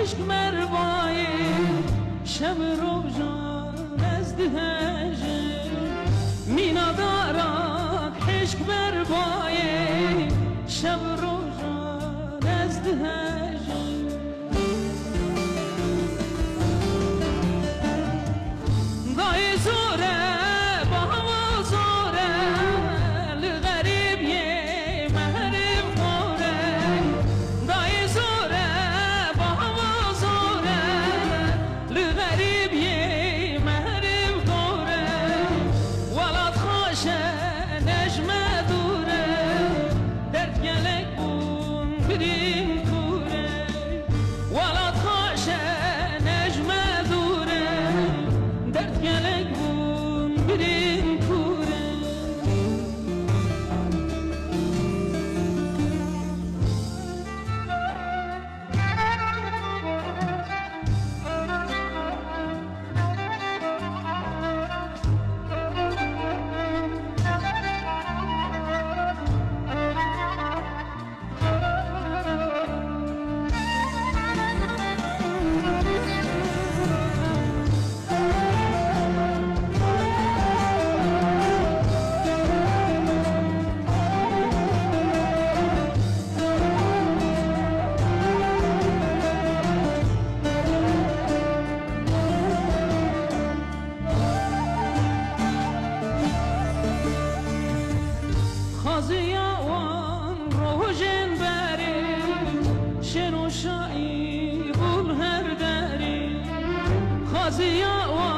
عشق مربای شب روزان از دهجه مینا دارد عشق مربای شب روزان از دهجه دای زوره با هوا زوره لغریب یه محرم خوره دای زوره با هوا زوره لغریب یه محرم خوره ولاد خوشه نجمه دوره درد گلک بون بریم کوره ولاد خوشه نجمه دوره درد گلک بون بریم کوره خازیان روژن بری شنو شایی بول هر دری خازیان